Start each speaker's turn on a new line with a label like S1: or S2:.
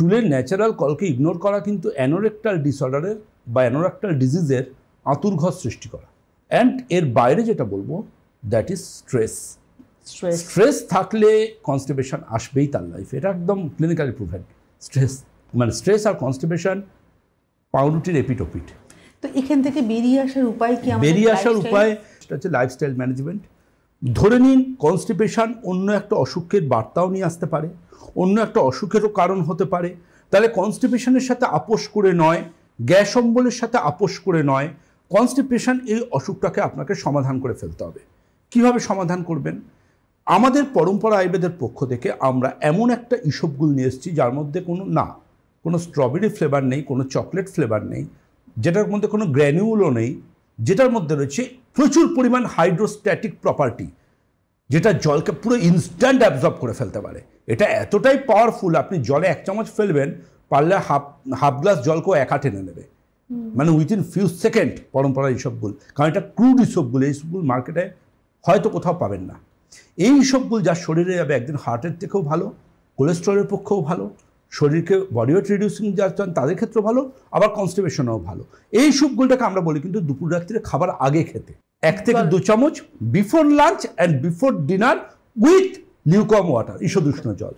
S1: চুলের natural কলকে ignore করা কিন্তু অ্যানোরেক্টাল ডিসঅর্ডারের বা অ্যানোরেক্টাল ডিজিজের আঁতুরঘর সৃষ্টি করা। অ্যান্ড এর বাইরে যেটা বলবো দ্যাট ইজ স্ট্রেস। স্ট্রেস থাকলে কনস্টিপেশন আসবেই তার লাইফে, এটা একদম ক্লিনিক্যালি প্রুভেন। স্ট্রেস আর কনস্টিপেশন পাউরুটির এপিটোপিট।
S2: তো এখান থেকে বেরিয়ে আসার উপায় কি?
S1: বেরিয়ে আসার উপায় সেটা হচ্ছে লাইফস্টাইল ম্যানেজমেন্ট। ধরে নিন কনস্টিপেশন অন্য একটা অসুখের বার্তাও নিয়ে আসতে পারে, অন্য একটা অসুখেরও কারণ হতে পারে। তাহলে কনস্টিপেশনের সাথে আপোষ করে নয়, গ্যাস অম্বলের সাথে আপোষ করে নয়, কনস্টিপেশন এই অসুখটাকে আপনাকে সমাধান করে ফেলতে হবে। কিভাবে সমাধান করবেন? আমাদের পরম্পরা আয়ুর্বেদের পক্ষ থেকে আমরা এমন একটা ইসবগুল নিয়ে এসেছি যার মধ্যে কোনো স্ট্রবেরি ফ্লেভার নেই, কোনো চকলেট ফ্লেভার নেই, যেটার মধ্যে কোনো গ্র্যানিউলও নেই, যেটার মধ্যে রয়েছে প্রচুর পরিমাণ হাইড্রোস্ট্যাটিক প্রপার্টি, যেটা জলকে পুরো ইনস্ট্যান্ট অ্যাবজর্ব করে ফেলতে পারে। এটা এতটাই পাওয়ারফুল, আপনি জলে 1 চামচ ফেলবেন, পারলে হাফ গ্লাস জলকেও একা টেনে নেবে, মানে উইথিন ফিউ সেকেন্ড। পরম্পরা ইসবগুল, কারণ এটা ক্রুড ইসবগুল, এই ইসবগুল মার্কেটে হয়তো কোথাও পাবেন না। এই ইসবগুল যার শরীরে যাবে একদিন হার্টের থেকেও ভালো, কোলেস্ট্রলের পক্ষেও ভালো, শরীরকে বডি ওয়েট রিডিউসিং যারা চান তাদের ক্ষেত্রেও ভালো, আবার কনস্টিপেশনেও ভালো। এই ইসবগুলটাকে আমরা বলি কিন্তু দুপুর রাত্রে খাবার আগে খেতে 1 থেকে 2 চামচ before lunch and before dinner with lukewarm water, ঈষদুষ্ণ জল।